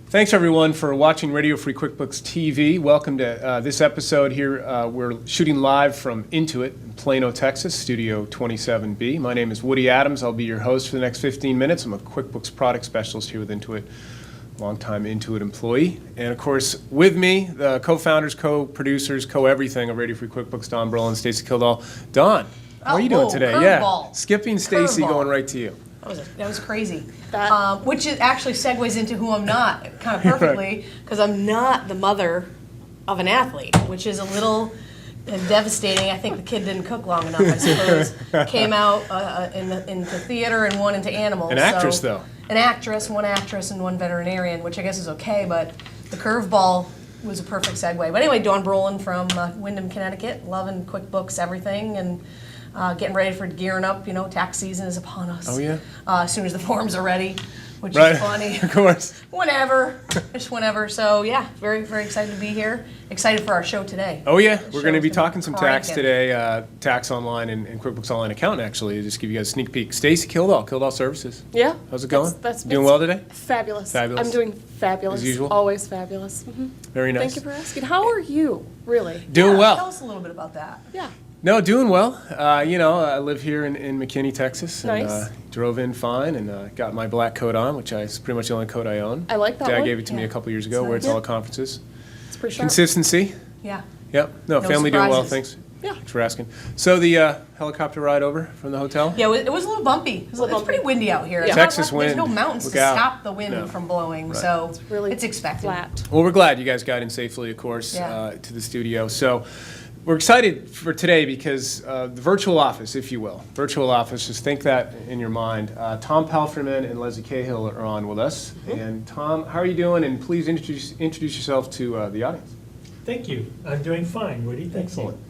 Thanks, everyone, for watching Radio Free QuickBooks TV. Welcome to this episode here. We're shooting live from Intuit in Plano, Texas, Studio 27B. My name is Woody Adams. I'll be your host for the next 15 minutes. I'm a QuickBooks product specialist here with Intuit, longtime Intuit employee. And, of course, with me, the co-founders, co-producers, co-everything of Radio Free QuickBooks, Don Brolin, Stacy Kildal. Don, how are you doing today? Curveball. Yeah, skipping Stacy, going right to you. That was crazy. Which actually segues into who I'm not kind of perfectly, because I'm not the mother of an athlete, which is a little devastating. I think the kid didn't cook long enough, I suppose. Came out into theater and one into animals. An actress, though. An actress, one actress, and one veterinarian, which I guess is okay, but the curveball was a perfect segue. But anyway, Dawn Brolin from Windham, Connecticut, loving QuickBooks, everything, and getting ready for gearing up. You know, tax season is upon us. Oh, yeah? As soon as the forms are ready, which Right. is funny. Of course. Whenever, just whenever. So yeah, very, very excited to be here. Excited for our show today. Oh yeah, we're Show's going to be been talking some tax cranking. today, tax online and QuickBooks Online Accountant, actually. Just give you guys a sneak peek. Stacy Kildal, Kildal Services. Yeah. How's it going? That's Doing well today? Fabulous. Fabulous. I'm doing fabulous. As usual? Always fabulous. Very nice. Thank you for asking. How are you, really? Doing Yeah, well. Tell us a little bit about that. Yeah. No, doing well. You know, I live here in McKinney, Texas. And, Nice. drove in fine and got my black coat on, which is pretty much the only coat I own. I like that Dad one. gave it to me a Yeah. couple years ago, It's wear it to nice. all conferences. It's pretty sharp. Consistency. Yeah. Yep. No, No family doing well, surprises. thanks. Yeah. Thanks for asking. So the helicopter ride over from the hotel? Yeah, it was a little bumpy. It's pretty windy out here. Yeah. There's not Texas much- There's no wind. mountains Look to out. stop the wind No. from blowing, Right. so Really it's expected. flat. Well, we're glad you guys got in safely, of course, Yeah. to the studio. So we're excited for today because the virtual office, if you will, virtual office, just think that in your mind. Tom Palfreyman and Leslie Cahill are on with us. And Tom, how are you doing? And please introduce yourself to the audience. Thank you. I'm doing fine, Woody. Thank Excellent. you.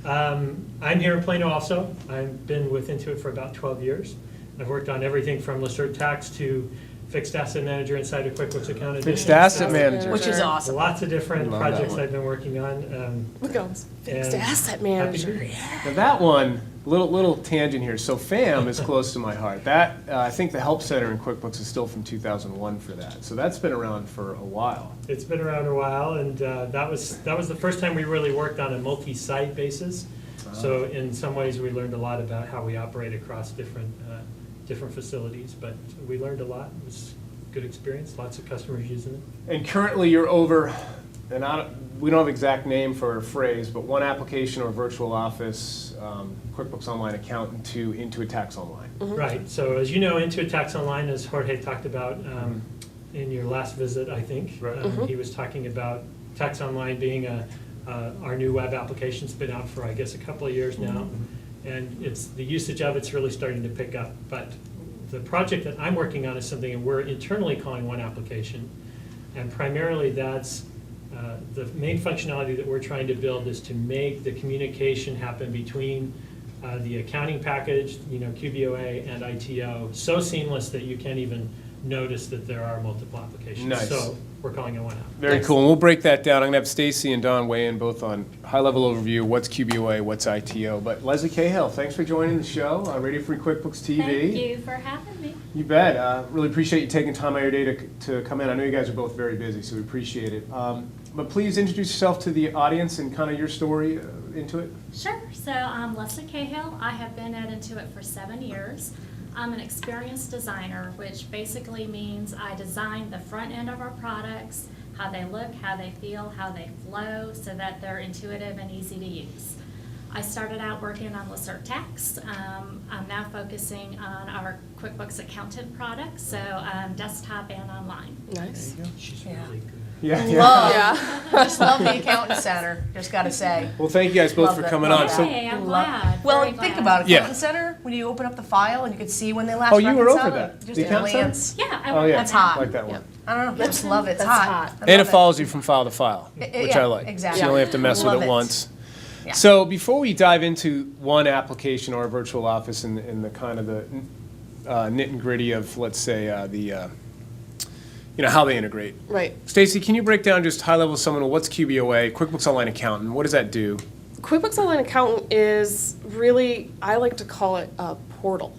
I'm here in Plano also. I've been with Intuit for about 12 years. I've worked on everything from Listserv Tax to fixed asset manager inside of QuickBooks Account Edition. Fixed asset manager. Which is Sure. awesome. Lots of different Love that projects one. I've been working on. Look at us. Fixed And asset happy manager. to be here. Now that one, little tangent here. So FAM is close to my heart. That I think the Help Center in QuickBooks is still from 2001 for that. So that's been around for a while. It's been around a while, and that was the first time we really worked on a multi-site basis. So in some ways, we learned a lot about how we operate across different facilities. But we learned a lot. It was a good experience. Lots of customers using it. And currently you're over, and we don't have exact name for a phrase, but one application or virtual office, QuickBooks Online Accountant to Intuit Tax Online. Right, so as you know, Intuit Tax Online, as Jorge talked about in your last visit, I think. Right. He was talking about Tax Online being our new web application. It's been out for, I guess, a couple of years now. And the usage of it's really starting to pick up. But the project that I'm working on is something that we're internally calling One Application. And primarily that's the main functionality that we're trying to build is to make the communication happen between the accounting package, QBOA and ITO, so seamless that you can't even notice that there are multiple applications. Nice. So we're calling it One App. Very cool. And we'll break that down. I'm going to have Stacy and Don weigh in both on high-level overview, what's QBOA, what's ITO. But Leslie Cahill, thanks for joining the show, Radio Free QuickBooks TV. Thank you for having me. You bet. Really appreciate you taking time out of your day to come in. I know you guys are both very busy, so we appreciate it. But please introduce yourself to the audience and kind of your story into it. Sure. So I'm Leslie Cahill. I have been at Intuit for 7 years. I'm an experienced designer, which basically means I design the front end of our products, how they look, how they feel, how they flow, so that they're intuitive and easy to use. I started out working on Lacert Tax. I'm now focusing on our QuickBooks accountant products, so desktop and online. Nice. She's Yeah. really good. Yeah, Love, Yeah. just love the accountant center, just gotta say. Well, thank you guys both Love for that. coming on. So, Hey, I'm glad. Well, very think glad. about it, Yeah. accountant center, when you open up the file and you could see when they last Oh, you were reconciled over it, that. just The a accountant center? glance. Yeah, I oh work yeah, on That's hot. like that one. I don't know, I just love it, it's That's hot. hot. I And it love follows you from file to file, which yeah, I like. exactly. So you only have to mess with Love it it. once. Yeah. So before we dive into one application or a virtual office in the kind of the nit and gritty of, let's say, how they integrate. Right. Stacy, can you break down just high level someone, what's QBOA, QuickBooks Online Accountant, what does that do? QuickBooks Online Accountant is really, I like to call it a portal,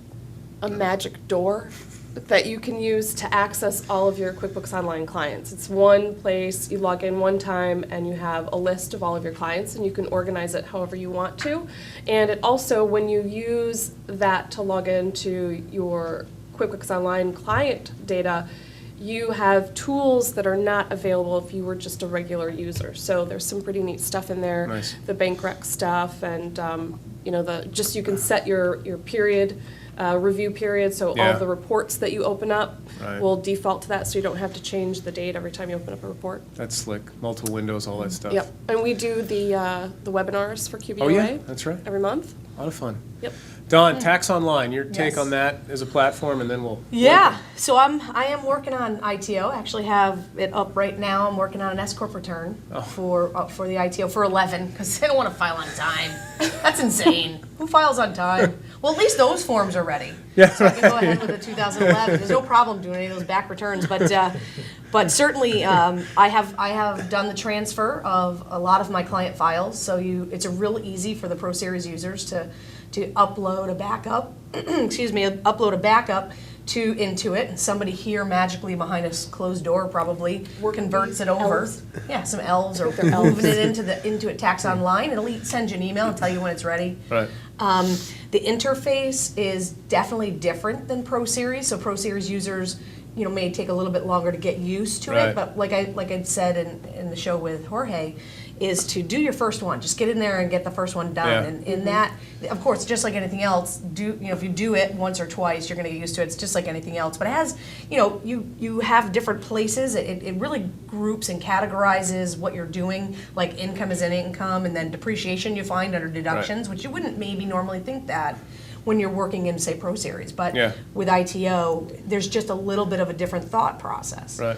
a magic door that you can use to access all of your QuickBooks Online clients. It's one place, you log in one time, and you have a list of all of your clients, and you can organize it however you want to. And it also, when you use that to log into your QuickBooks Online client data, you have tools that are not available if you were just a regular user. So there's some pretty neat stuff in there. Nice. The bank rec stuff, and you can set your period, review period, so all Yeah. of the reports that you open up Right. will default to that, so you don't have to change the date every time you open up a report. That's slick, multiple windows, all that stuff. Yep, and we do the webinars for QBOA. Oh yeah, that's right, Every month. a lot of fun. Yep. Don, Tax Online, your take Yes. on that as a platform, and then we'll. Yeah, so I am working on ITO. I actually have it up right now. I'm working on an S corp return for the ITO for 11 because they don't want to file on time. That's insane. Who files on time? Well, at least those forms are ready. Yeah, So I can go ahead with the 2011. There's no problem doing any of those back returns, but certainly I have done the transfer of a lot of my client files. So it's a real easy for the Pro Series users to upload a backup. Upload a backup to Intuit, and somebody here magically behind a closed door probably converts it over. Elves. Yeah, some elves are moving it into the Intuit Tax Online. It'll send you an email and tell you when it's ready. Right. The interface is definitely different than Pro Series. So Pro Series users, may take a little bit longer to get used to Right. it. But like I said in the show with Jorge, is to do your first one. Just get in there and get the first one done. Yeah. And in that, of course, just like anything else, if you do it once or twice, you're going to get used to it. It's just like anything else. But it has, you have different places. It really groups and categorizes what you're doing. Like income is an income, and then depreciation you find under deductions, which you wouldn't maybe normally think that when you're working in, say, Pro Series. But Yeah. with ITO, there's just a little bit of a different thought process. Right.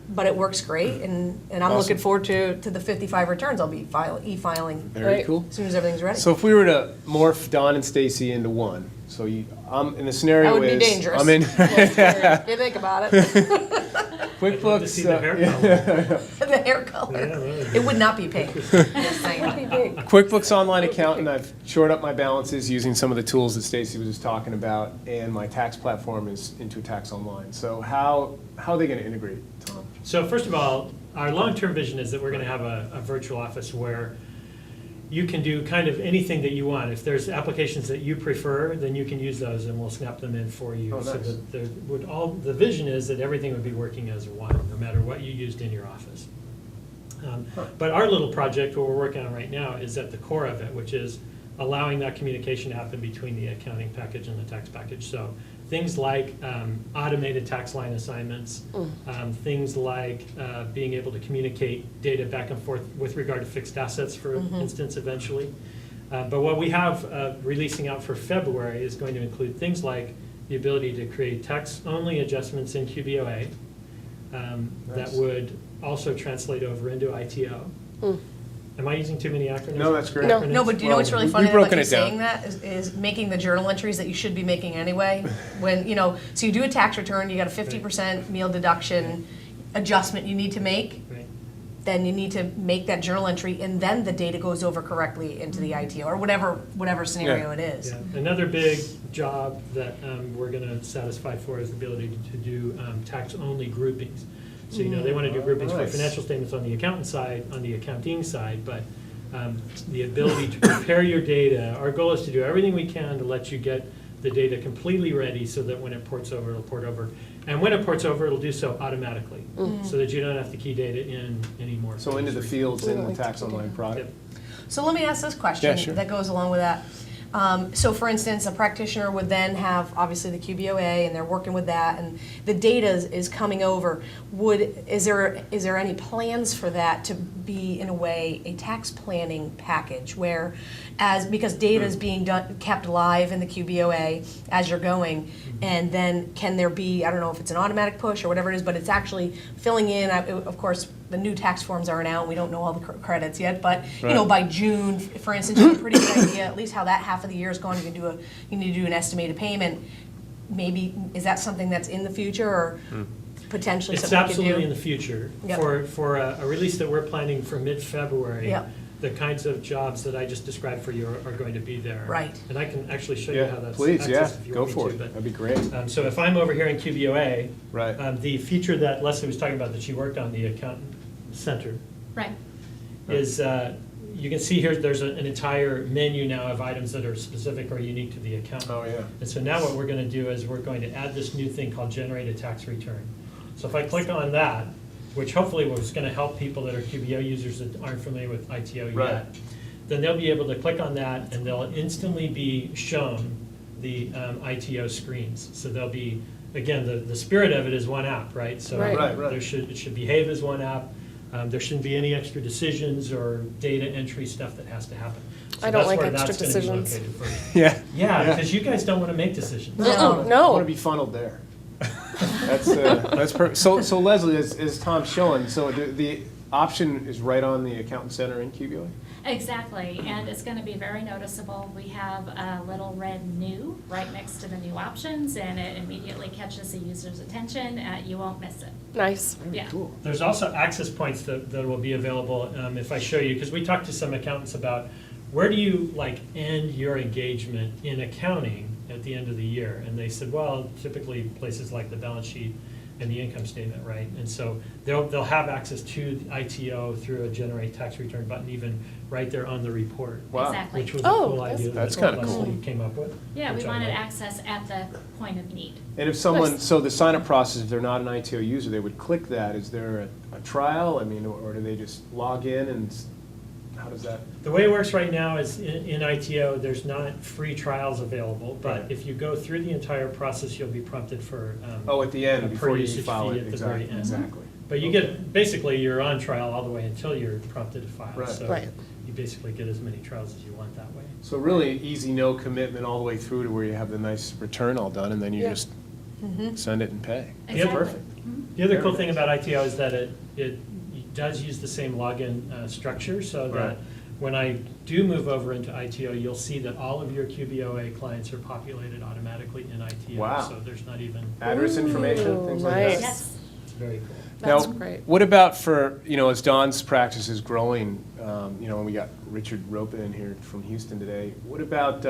But it works great, and I'm Awesome. looking forward to the 55 returns. I'll be e-filing Very Right. cool. as soon as everything's ready. So if we were to morph Don and Stacy into one, so I'm in the scenario That would be is dangerous. I'm in If you think about it, I'd love to QuickBooks. see the hair color. the hair color. Yeah, really. It would not be pink. Just saying. QuickBooks Online Accountant, I've shored up my balances using some of the tools that Stacy was just talking about, and my tax platform is Intuit Tax Online. So how are they going to integrate, Tom? So first of all, our long-term vision is that we're going to have a virtual office where you can do kind of anything that you want. If there's applications that you prefer, then you can use those and we'll snap them in for you. Oh, So nice. that the vision is that everything would be working as one, no matter what you used in your office. But our little project, what we're working on right now, is at the core of it, which is allowing that communication to happen between the accounting package and the tax package. So things like automated tax line assignments, things like being able to communicate data back and forth with regard to fixed assets, for instance, eventually. But what we have releasing out for February is going to include things like the ability to create tax-only adjustments in QBOA that Nice. would also translate over into ITO. Am I using too many acronyms? No, that's great. No. Acronyms? No, but do you know what's really We've funny about broken you it down. saying that is making the journal entries that you should be making anyway. When, so you do a tax return, you got a 50% meal deduction adjustment you need to make. Right. Then you need to make that journal entry, and then the data goes over correctly into the ITO, or whatever scenario it is. Yeah. Another big job that we're going to satisfy for is the ability to do tax-only groupings. So, they want to do groupings for Nice. financial statements on the accountant side, on the accounting side, but the ability to prepare your data, our goal is to do everything we can to let you get the data completely ready so that when it ports over, it'll port over. And when it ports over, it'll do so automatically, so that you don't have to key data in anymore. So into the fields in the tax online product. Yep. So let me ask this question Yeah, sure. that goes along with that. So for instance, a practitioner would then have obviously the QBOA and they're working with that and the data is coming over. Is there any plans for that to be in a way a tax planning package where because data is being kept live in the QBOA as you're going, and then can there be, I don't know if it's an automatic push or whatever it is, but it's actually filling in, of course, the new tax forms aren't out, we don't know all the credits yet, but you know, by June, for instance, you have a pretty good idea at least how that half of the year is going. You need to do an estimated payment. Maybe, is that something that's in the future or potentially It's something we could do? absolutely in the future. Yep. For a release that we're planning for mid-February, Yep. the kinds of jobs that I just described for you are going to be there. Right. And I can actually show you how that's Please, yeah, accessed if you go want me for to, it. but, That'd be great. So if I'm over here in QBOA, Right. the feature that Leslie was talking about that she worked on, the Accountant Center, Right. is you can see here there's an entire menu now of items that are specific or unique to the account. Oh, yeah. And so now what we're going to do is we're going to add this new thing called generate a tax return. So if I click on that, which hopefully was going to help people that are QBO users that aren't familiar with ITO Right. yet, then they'll be able to click on that and they'll instantly be shown the ITO screens. So they'll be, again, the spirit of it is one app, right? So Right. Right. it should behave as one app. There shouldn't be any extra decisions or data entry stuff that has to happen. So I don't that's like where extra that's gonna be decisions. located for you. Yeah. Yeah, because you guys don't want to make decisions. No. I want to No, be funneled there. That's perfect. So Leslie, as Tom's showing, so the option is right on the Accountant Center in QBOA? Exactly, and it's going to be very noticeable. We have a little red new right next to the new options, and it immediately catches the user's attention. You won't miss it. nice. Yeah. Cool. There's also access points that will be available if I show you, because we talked to some accountants about where do you end your engagement in accounting at the end of the year? And they said, well, typically places like the balance sheet and the income statement, right? And so they'll have access to ITO through a generate tax return button even right there on the report. Wow. Exactly. Which was a Oh, cool that's- idea That's that kinda Leslie cool. came up with. Yeah, we which I wanted like. access at the point of need. And if someone, Nice. so the sign-up process, if they're not an ITO user, they would click that. Is there a trial? I mean, or do they just log in and how does that? The way it works right now is in ITO, there's not free trials available, but Right. if you go through the entire process, you'll be prompted for. Oh, at the end, a before per you usage file fee it, at the very exactly, end. exactly. But you get, basically, you're on trial all the way until you're prompted to file. Right. So Right. you basically get as many trials as you want that way. So really easy, no commitment all the way through to where you have the nice return all done, and then you Yeah. just send it and pay. Exactly. Perfect. Mhm. The other cool thing about ITO is that it does use the same login structure, so Right. that when I do move over into ITO, you'll see that all of your QBOA clients are populated automatically in ITO. Wow. So there's not even, Address information, Ooh, things like nice. that. Yes. it's very cool. That's Now, great. what about for, as Don's practice is growing, and we got Richard Ropa in here from Houston today, what about,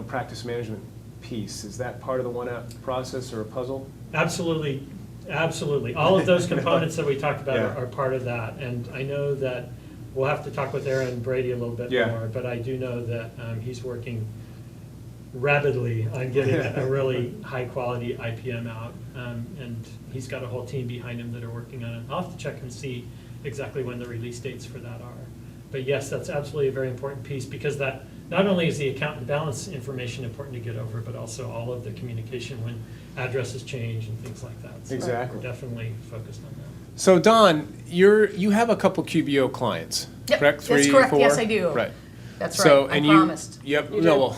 practice management piece? Is that part of the one app process or a puzzle? Absolutely, absolutely. All of those components that we talked about Yeah. are part of that. And I know that we'll have to talk with Aaron Brady a little bit Yeah. more, but I do know that he's working rapidly on getting a really high-quality IPM out. And he's got a whole team behind him that are working on it. I'll have to check and see exactly when the release dates for that are. But yes, that's absolutely a very important piece, because that, not only is the account and balance information important to get over, but also all of the communication when addresses change and things like that. So Exactly. we're definitely focused on that. So Don, you have a couple QBO clients, Yep, correct? that's 3, correct. 4? Yes, I do. Right. That's So, right, I and promised. Yep, You no, did. well,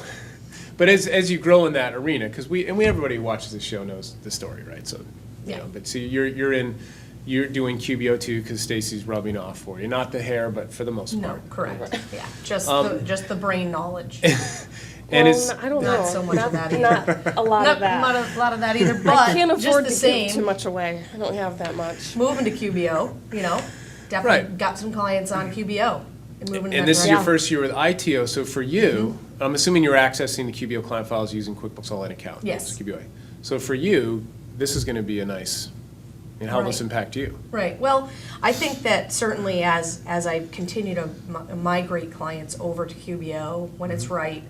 but as you grow in that arena, because everybody who watches this show knows the story, right? So, Yeah. but see, you're doing QBO too because Stacy's rubbing off for you, not the hair, but for the most No, part. correct, yeah, just the brain knowledge. And Well, it's I don't know. Not so much of that either. Not a lot Not of that. a lot of that either, I but can't just afford the to give same, too much away. I don't have that much. moving to QBO, definitely Right. got some clients on QBO and moving in And that this is your direction. first year with ITO, so for you, I'm assuming you're accessing the QBO client files using QuickBooks Online Account. Yes. QBOA. So for you, this is going to be a nice, how will this Right. impact you? Right, well, I think that certainly as I continue to migrate clients over to QBO, when it's right,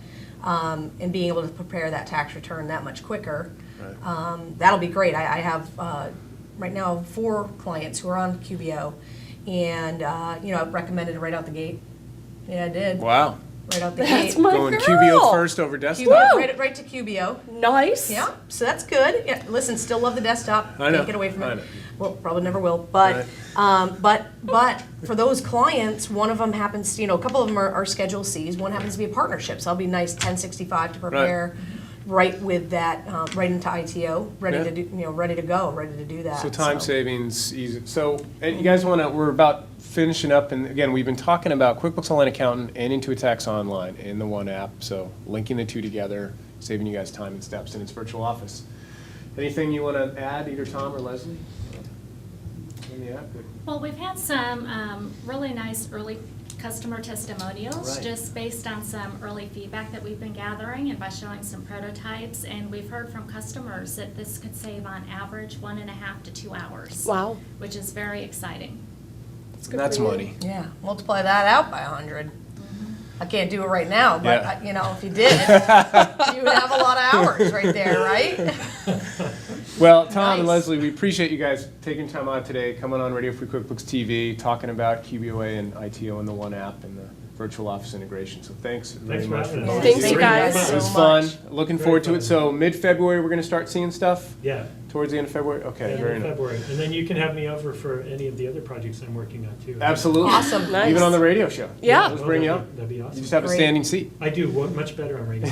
and being able to prepare that tax return that much quicker. Right. That'll be great. I have, right now, 4 clients who are on QBO, and, I've recommended it right out the gate. Yeah, I did. Wow. Right out the That's gate. my Going girl. QBO first over desktop. QBO, right to QBO. Nice. Yeah, so that's good. Yeah, listen, still love the desktop. I know, Can't get away from I it. know. Well, probably never will. But, but for those clients, one of them happens, a couple of them are Schedule Cs. One happens to be a partnership, so that'll be nice 1065 to prepare right with that, right into ITO, ready Yeah. to do, ready to go, ready to do that. So time savings, easy. So, and you guys we're about finishing up, and again, we've been talking about QuickBooks Online Accountant and Intuit Tax Online in the one app, so linking the two together, saving you guys time and steps in its virtual office. Anything you want to add, either Tom or Leslie? In the app? Good. Well, we've had some really nice early customer testimonials, Right. just based on some early feedback that we've been gathering and by showing some prototypes. And we've heard from customers that this could save on average 1.5 to 2 hours. Wow. Which is very exciting. That's for you. money. Yeah, multiply that out by 100. I can't do it right now, but, Yeah. if you did, you would have a lot of hours right there, right? Well, Tom and Nice. Leslie, we appreciate you guys taking time out today, coming on Radio Free QuickBooks TV, talking about QBOA and ITO in the one app and the virtual office integration. So thanks very Thanks for much. having us. both Thanks, of you guys. It was so fun. much. Looking Very forward to it. fun. So mid-February, we're going to start seeing stuff? Yeah. Towards the end of February? Okay, End very of nice. February. And then you can have me over for any of the other projects I'm working on too. Absolutely. Awesome. Nice. Even on the radio show. Yeah. Let's Oh, bring you that'd up. be- That'd be You awesome. just have a Great. standing seat. I do much better on radio.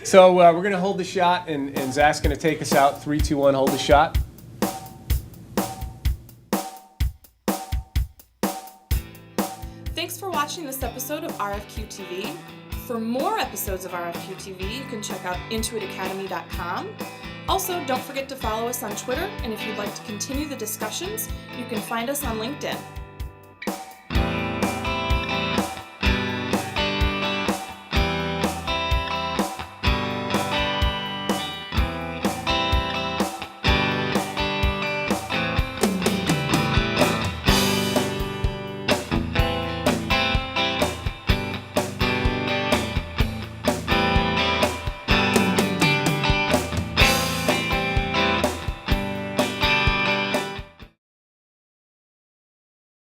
So we're going to hold the shot, and Zach's going to take us out. 3, 2, 1, hold the shot. Thanks for watching this episode of RFQ-TV. For more episodes of RFQ-TV, you can check out intuitacademy.com. Also, don't forget to follow us on Twitter, and if you'd like to continue the discussions, you can find us on LinkedIn.